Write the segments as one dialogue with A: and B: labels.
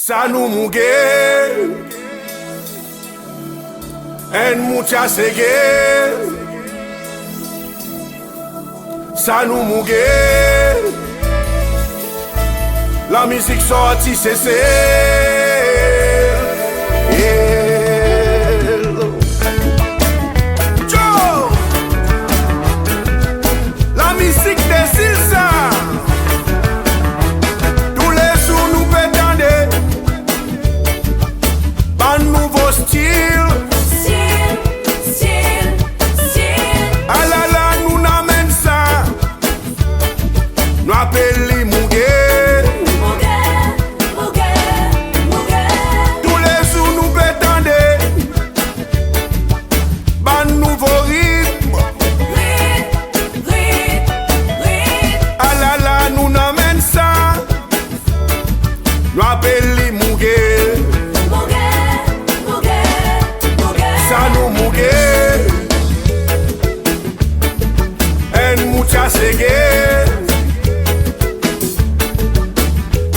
A: Ça nous mugue en muchas segues. Ça nous mugue. La musique sortie c'est la musique des ça. Tous les jours nous pétendons un nouveau style. Ah là là, nous n'amène ça. Nous appelons les Mugue. Tous les jours nous pétendons un nouveau rythme. Ah là là, nous n'amène ça. Nous appelons les Mugue. Ça nous mugue en muchas segues.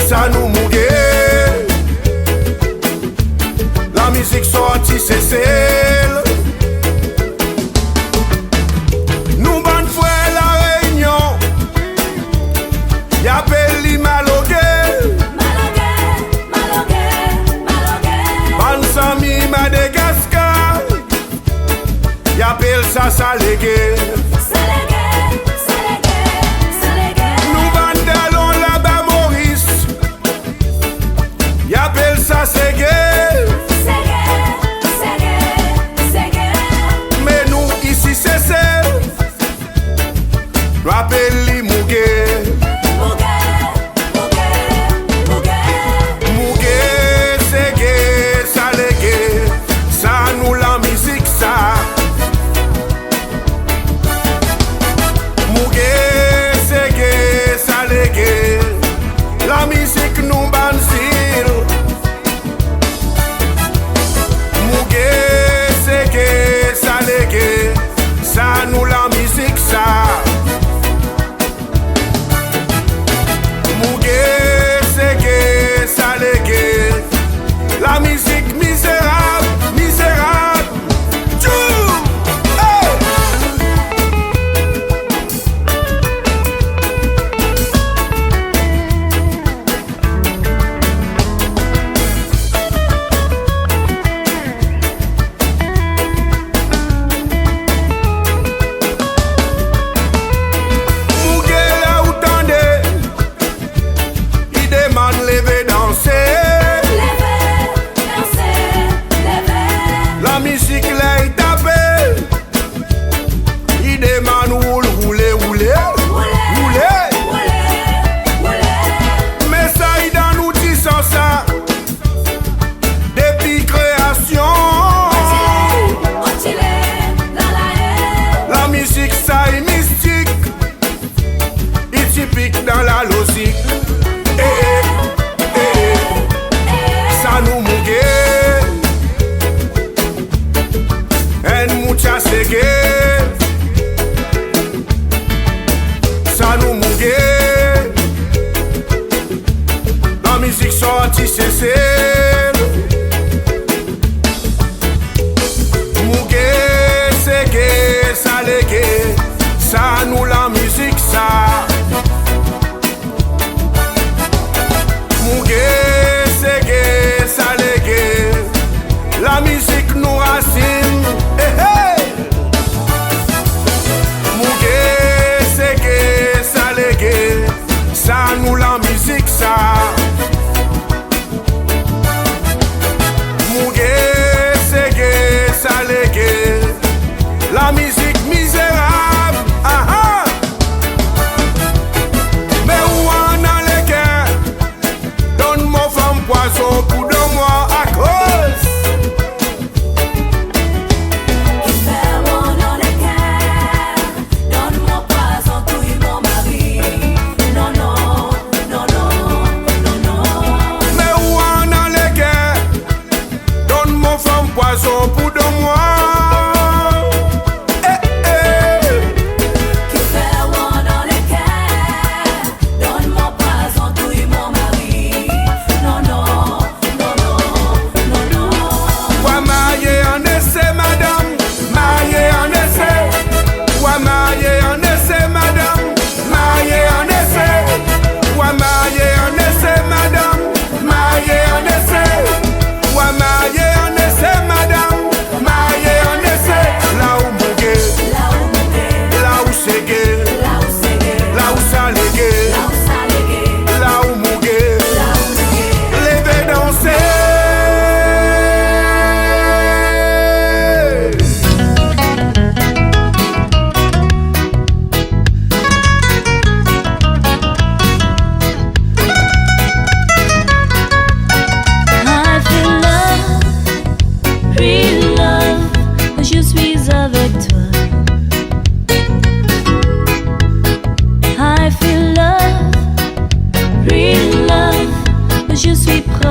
A: Ça nous mugue. La musique sortie c'est celle. Nous bonne fois la réunion. Y'appelle li malogue. Ban Sami Madagascar. Y'appelle ça salégué. Nous bandalons là-bas Maurice. Y'appelle ça ségué. Mais nous ici c'est celle. Nous appelle les Mugue. Mugue, ségué, salégué. Ça nous la musique ça. La musique nous banzil. Mugue, ségué, salégué. Ça nous la musique ça. Mugue, ségué, salégué. La musique misérable, misérable. Tchou! Hey! La musique l'a tapé. Il demande rouler. Mais ça il dans nous dit sans ça. Depuis création. La musique ça est mystique. Il typique dans la logique. Ça nous mugue. Muchas segues. Ça nous mugue. La musique sortie c'est celle. Mugue, segué, salégué. Ça nous la musique ça. Mugue, segué, salégué. La musique nous racine. Ça nous la musique ça. Mugue, ségué, salégué. La musique misérable. Ah-ha. Mais où en a les cœurs? Donne-moi femme poisson pour 2 mois à cause. Poisson pour 2 mois.
B: Qui fait roi dans les cœurs. Donne-moi poison, touille mon mari. Non, non.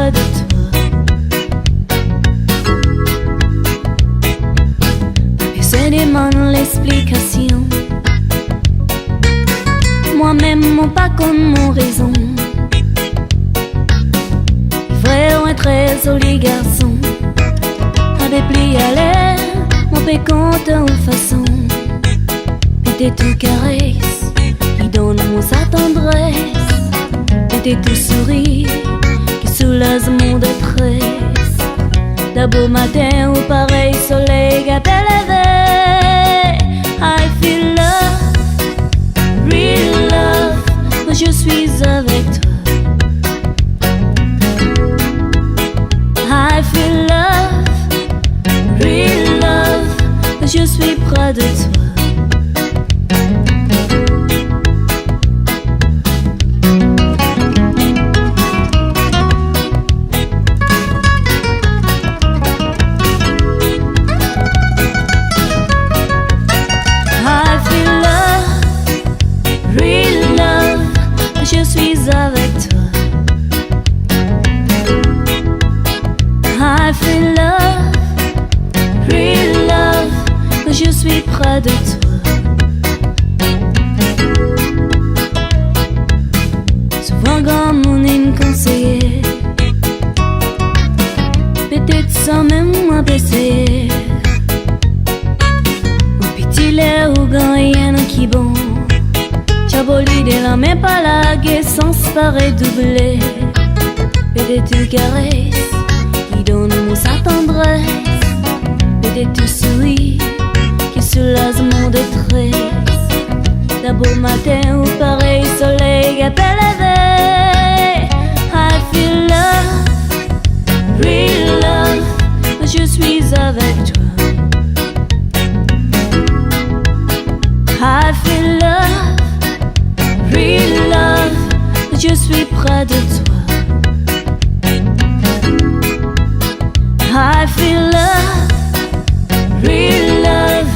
B: près de toi. Personne ne demande l'explication. Moi-même, mon pas comme mon raison. Vrai ou un très joli garçon. Avec pli à l'air, mon pécante en façon. Et t'es tout caresse, qui donne mon sa tendresse. Et t'es tout sourire, qui soulage mon détresse. D'abord matin ou pareil soleil appelle éveil. I feel love, real love, quand je suis avec toi. I feel love, real love, quand je suis près de toi. Je suis avec toi. I feel love, real love, je suis près de toi. Souvent quand mon inconseillé, peut-être sans même moi essayer. Ou petit l'air ou grand rien qui bon. Chaboli de la main pas la guet sans se paraître doublé. Peut-être tu caresses, qui donne mon sa tendresse. Peut-être tu souris, qui soulage mon détresse. D'abord matin ou pareil soleil appelle éveil. I feel love, real love, je suis avec toi. I feel love, real love, je suis près de toi. I feel love, real love,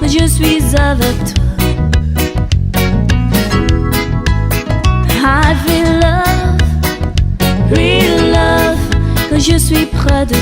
B: je suis avec toi. I feel love, real love, je suis près de toi.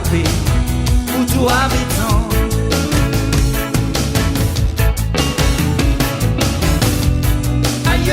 C: café pour tout habitant. Aïe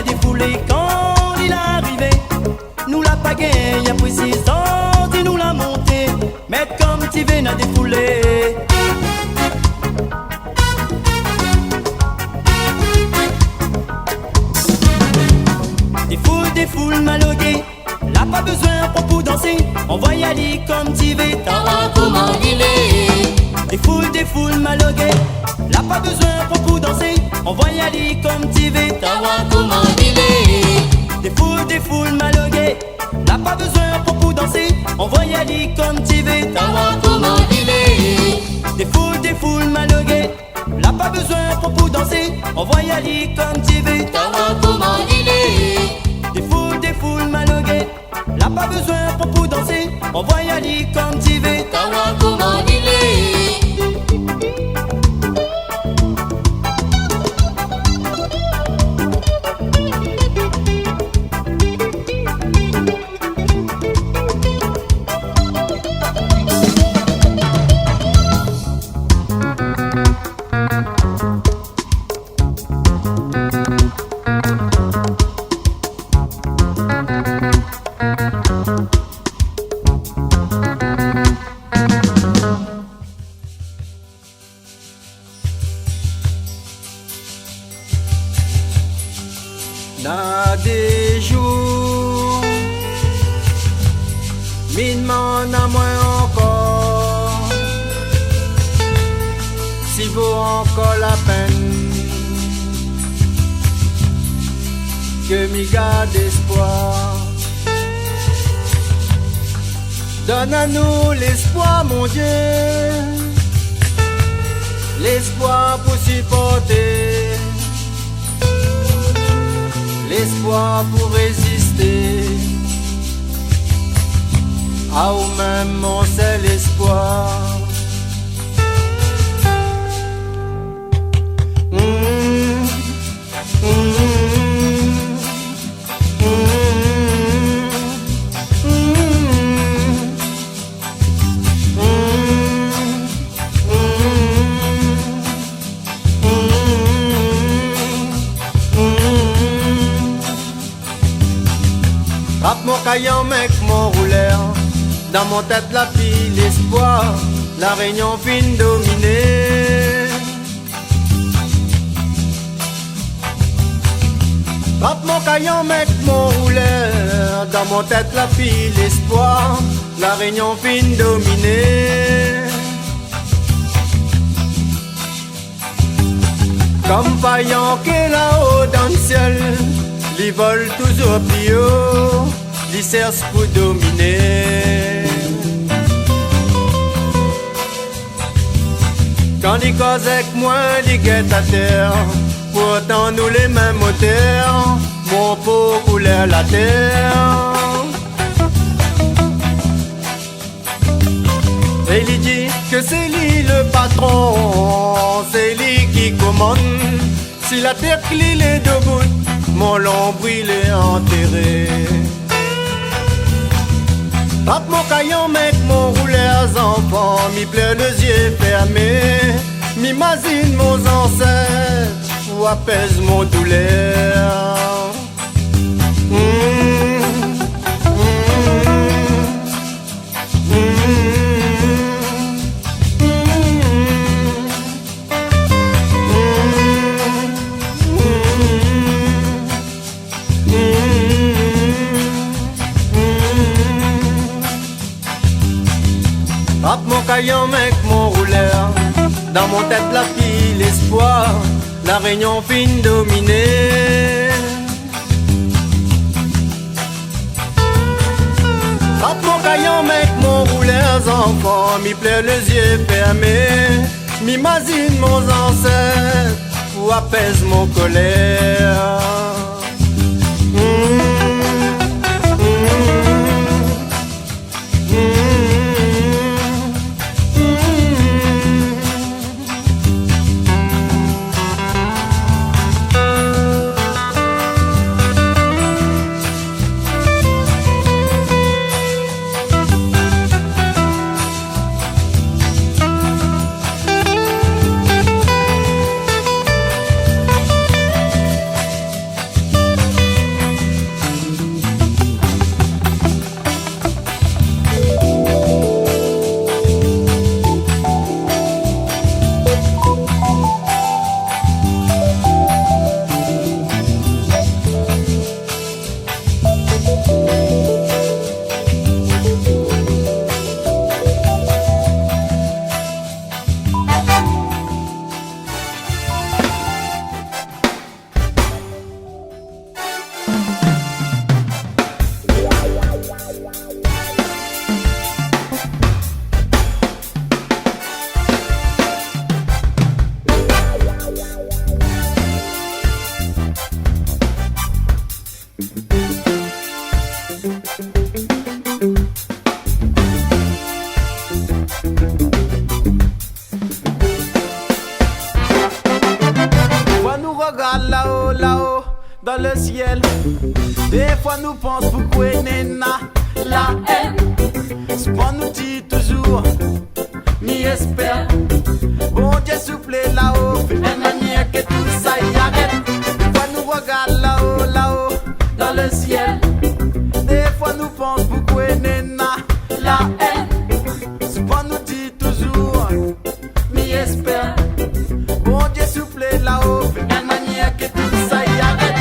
C: défoulé quand il est arrivé. Nous la pagaille après 6 ans, et nous la montée. Mais comme tu viens à défouler. Des foules maloguées, là pas besoin pour danser. On va y aller comme tu veux, t'as comment il est. Des foules maloguées, là pas besoin pour danser. On va y aller comme tu veux, t'as comment il est. Des foules maloguées, là pas besoin pour danser. On va y aller comme tu veux, t'as comment il est. Des foules maloguées, là pas besoin pour danser. On va y aller comme tu veux, t'as comment il est. Des foules maloguées, là pas besoin pour danser. On va y aller comme tu veux, t'as comment il est.
D: Dans des jours, m'y demande à moi encore si vaut encore la peine que m'y garde espoir. Donne à nous l'espoir, mon Dieu, l'espoir pour supporter, l'espoir pour résister. À vous-même mon seul espoir. Rap mon caillon mec mon rouleur, dans mon tête la pile l'espoir, la réunion fin dominée. Rap mon caillon mec mon rouleur, dans mon tête la pile l'espoir, la réunion fin dominée. Comme paillon qui est là-haut dans le ciel, ils volent toujours plus haut, ils cherchent pour dominer. Quand ils causent avec moi, ils guettent à terre. Pourtant nous les mêmes moteurs, mon pot coulait la terre. Et il dit que c'est lui le patron, c'est lui qui commande. Si la terre qu'il est debout, mon lombril est enterré. Pape mon caillon mec mon rouleur enfant, mi pleure les yeux fermés, m'imagine mon ancêtre ou apaise mon douleur. Rap mon caillon mec mon rouleur, dans mon tête la pile l'espoir, la réunion fin dominée. Rap mon caillon mec mon rouleur enfant, m'y plaît les yeux fermés, m'imagine mon ancêtre ou apaise mon colère. Des fois nous pensons pourquoi nena la haine. Souvent nous dit toujours, ni espère. Bon Dieu souple là-haut, fait une manière que tout ça y arrête. Des fois nous regarde là-haut, là-haut, dans le ciel. Des fois nous pensons pourquoi nena la haine. Souvent nous dit toujours, ni espère. Bon Dieu souple là-haut, fait une manière que tout ça y arrête.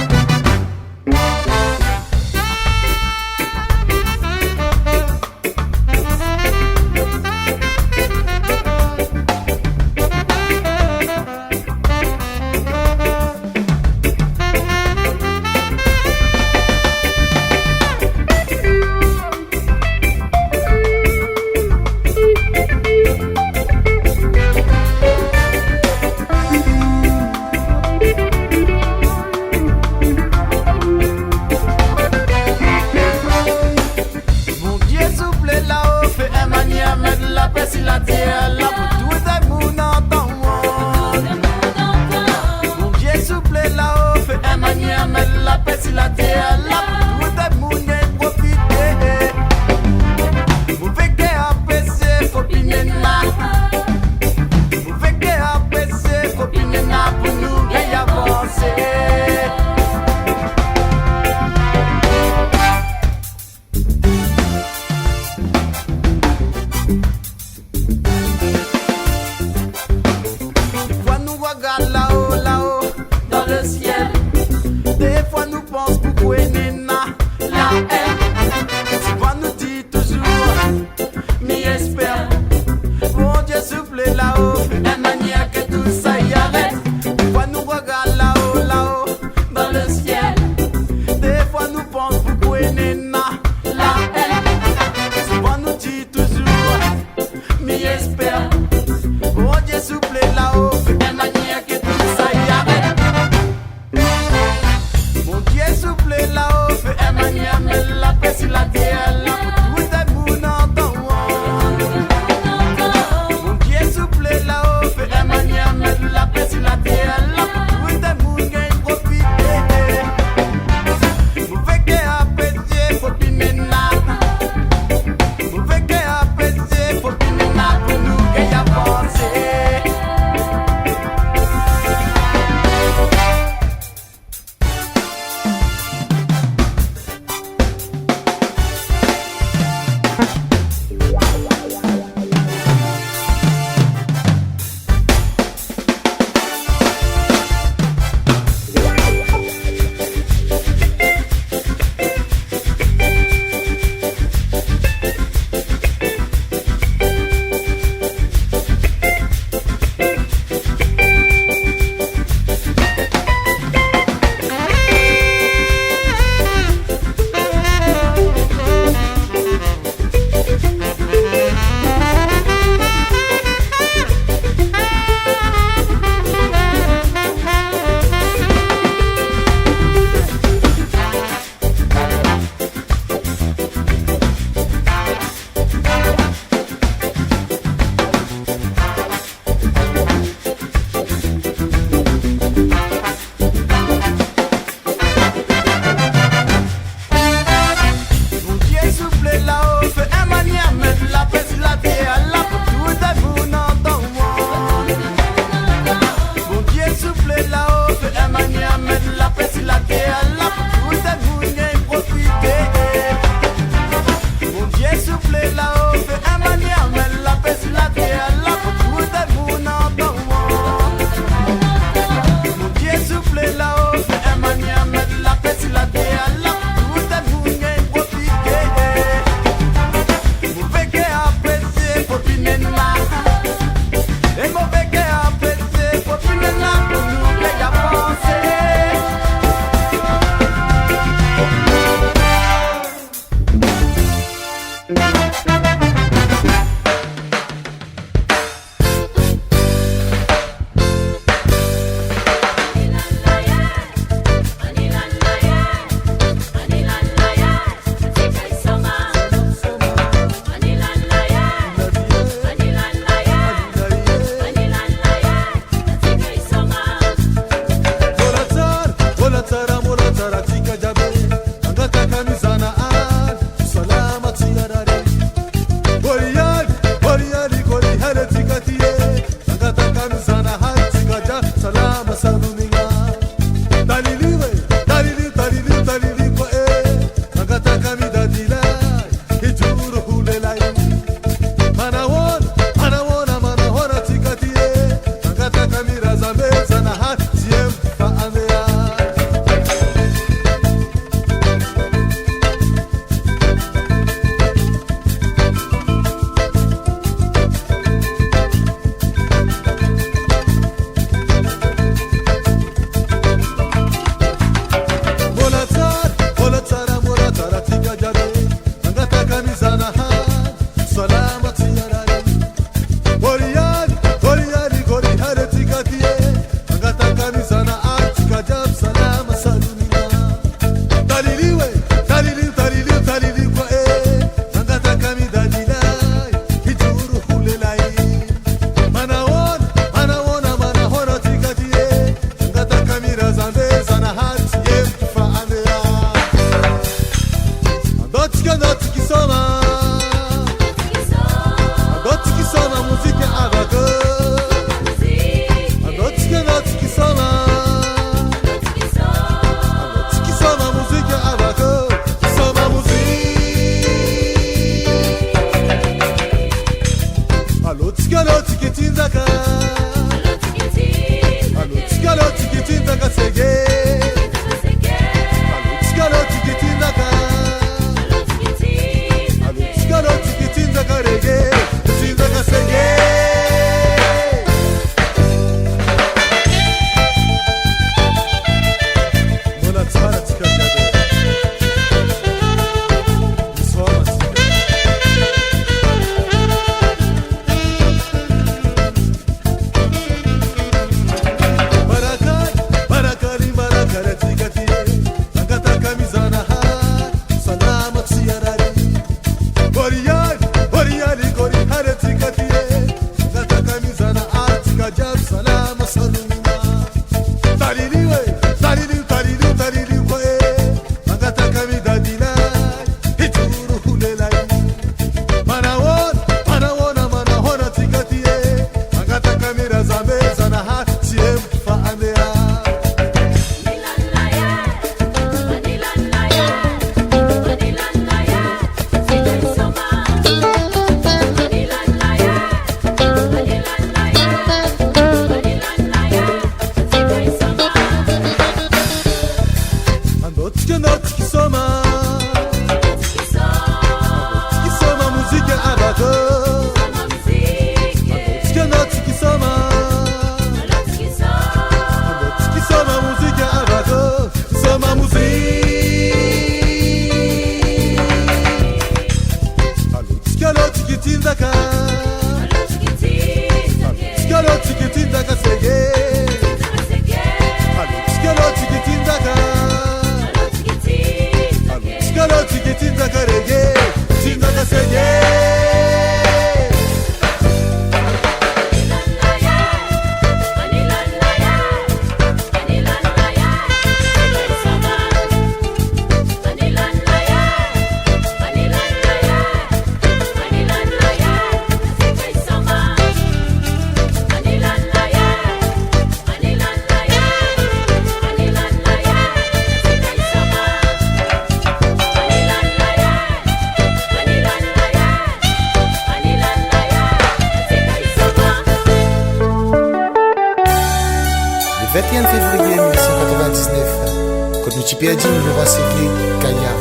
E: 21 février 1999, quand nous perdu le roi Séglé, Kaya,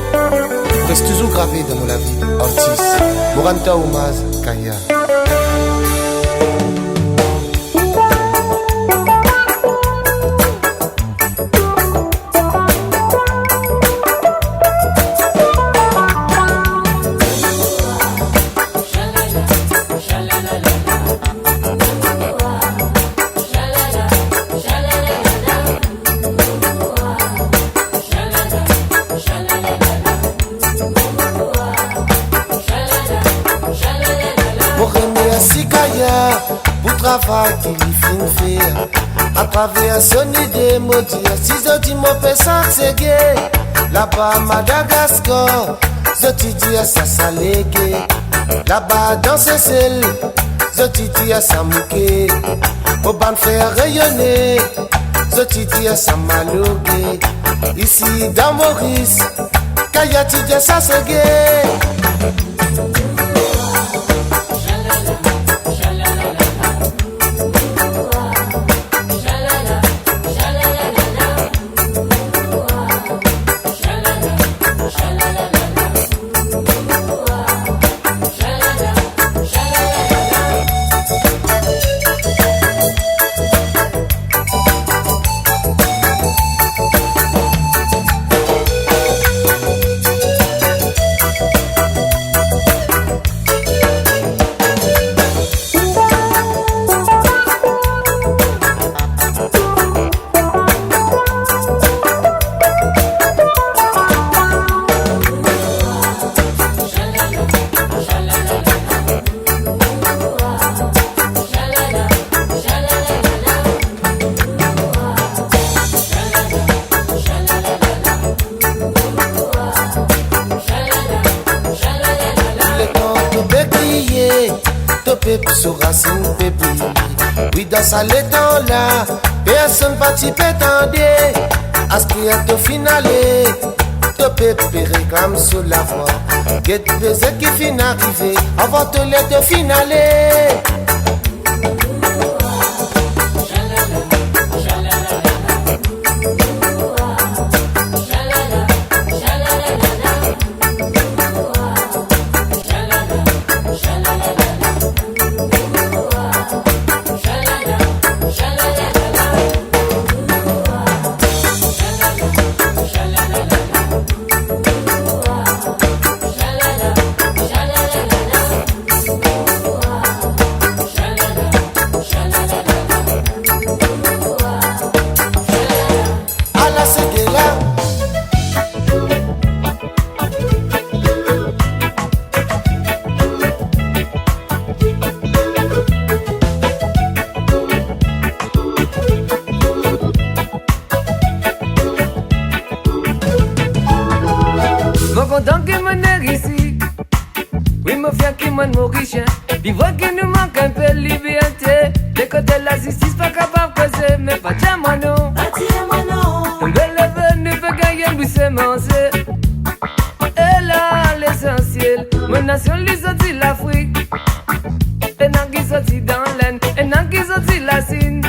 E: reste toujours gravé dans la vie, Ortiz, Moranta Oumaz, Kaya.
F: Pour travail qu'il fin faire à travers son idée maudit si je dis mon père c'est gay là-bas Madagascar je te dis à ça salégué là-bas dans ce sel je te dis à ça mouqué au ban faire rayonner je te dis à ça malogué ici dans Maurice Kaya tu dis ça c'est gay. Sur racine bébé, oui dans ça les temps là, personne va t'y pétendre. À ce qu'il y a au finale, te pépé réclame sur la voie. Get baiser qui fin arrivé, avant de l'être finale.
G: Content que mon air ici, oui mon frère qui mon mauricien, il voit qu'il nous manque un peu de liberté. Des côtés de la justice pas capable de causer, mais pas tiens moi non. Un bel événement ne peut gagner un bout semencé. Et là l'essentiel, mon nation lui sortit l'Afrique. Et non qui sortit dans l'aine, et non qui sortit la Chine.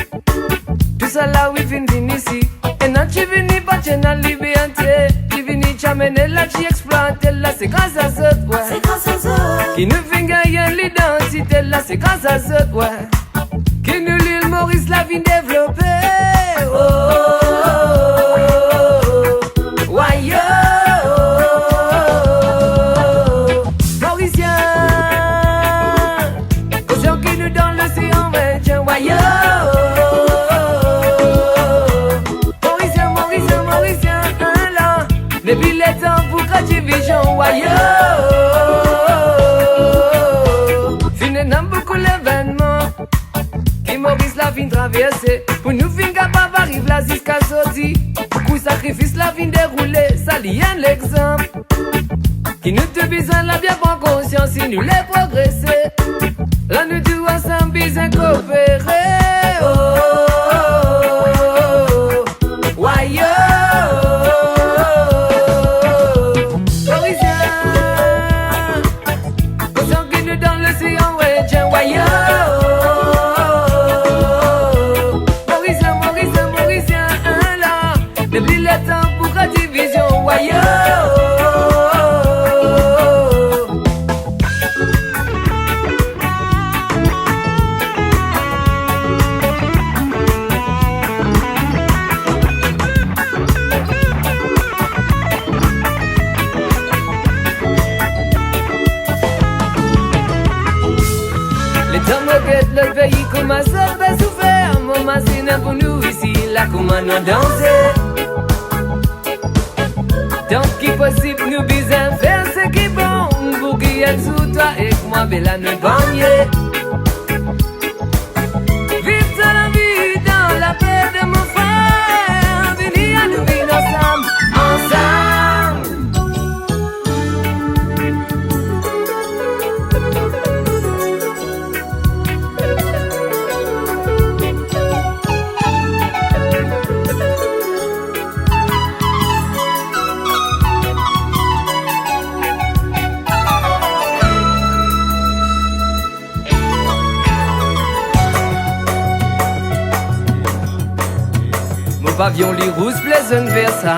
G: Tout ça là oui vient ici, et non tu viens pas tiens la liberté, tu viens mené là, qui exploite là, c'est grâce à ça, ouais. C'est grâce à ça. Qui nous fait gagner l'identité là, c'est grâce à ça, ouais. Qui nous l'île Maurice la vie développée. Oh, why yo, Mauricien, aux gens qui nous donnent l'océan, ouais, tiens, why yo. Mauricien, là, depuis les temps pour que tu vision, why yo. Finalement, beaucoup l'événement. Maurice la vie traversée. Pour nous fin capable arrive là jusqu'à sorti. Beaucoup sacrifice la vie déroulée. Ça lié l'exemple. Qui nous te besoin la bien prendre conscience. Si nous les progresser. Là nous tous ensemble besoin coopérer. Oh, why yo. Mauricien, aux gens qui nous donnent l'océan, ouais, tiens, why yo. Depuis le temps pour la division, why yo. Les temps moquette le pays commence à souffrir. Mon machine pour nous ici, là comment nous danser. Donc qui possible nous besoin faire ce qui est bon. Pour qu'il y ait sous toi et que moi bella nous gagne. Vive la vie dans la paix de mon frère. Venez à nous vivre ensemble, pavillon les rouges plaisent vers ça.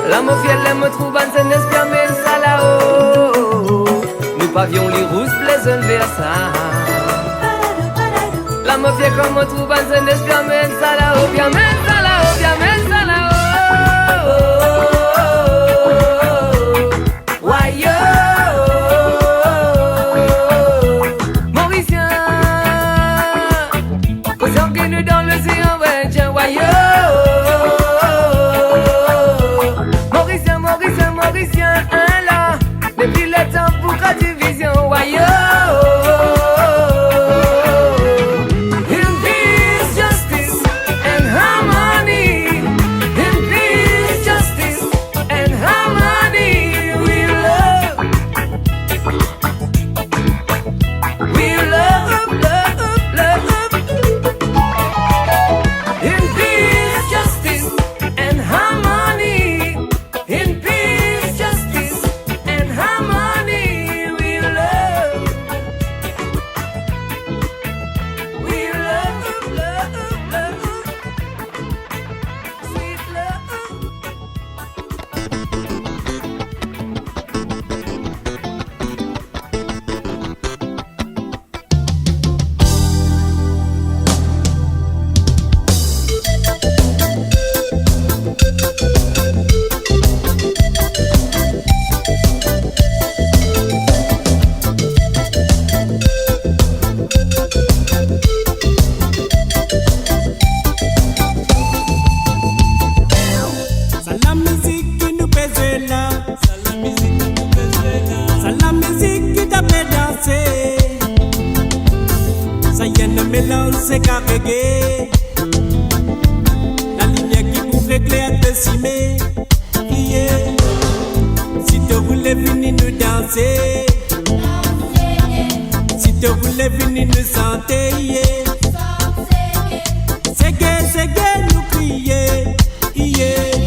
G: La mafia l'aime trouve un espère mais ça là-haut. Nous pavillon les rouges plaisent vers ça. La mafia comme on trouve un espère mais ça là-haut. Bien mais ça là-haut, bien mais ça là-haut. Why yo. Mauricien, aux gens qui nous dans l'océan. Mauricien, là, depuis le temps pour la division, why yo. In peace, justice, and harmony. In peace, justice, and harmony. We love. We love, love, love. In peace, justice, and harmony. In peace, justice, and harmony. We love. We love, love, love. Sweet love.
H: C'est la musique qui nous pèse là. C'est la musique qui t'a fait danser. Ça y est, le mélange c'est carrégué. La lumière qui pouvait éclairer te cimer. Yeah. Si tu voulais venir nous danser. Si tu voulais venir nous chanter. Yeah. C'est gay, nous crier. Yeah.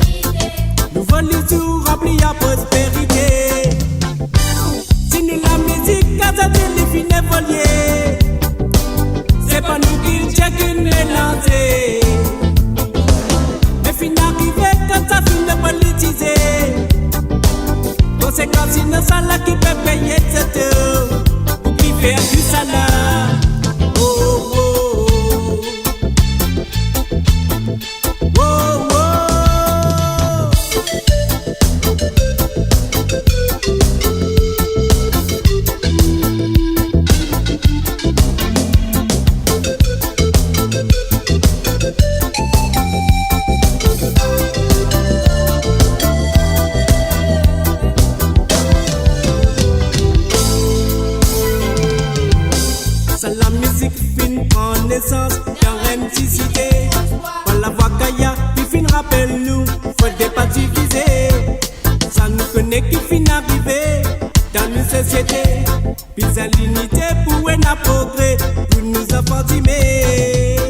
H: Nous volons les jours remplis à prospérité. Si nous la musique, quand ça téléphone est volier. C'est pas nous qui check une lancée. Mais fin arrivé quand ça finit de politique. c'est nos salaires qui peuvent payer cette pour qui faire du salaire. Oh, oh, oh. Oh, oh. La musique fin prend naissance dans une petite cité. Par la voix Kaya, qui fin rappelle nous, faut des pas divisés. Ça nous connaît qui fin arriver dans une société. Puis à l'unité pour un progrès, pour nous enfants timés.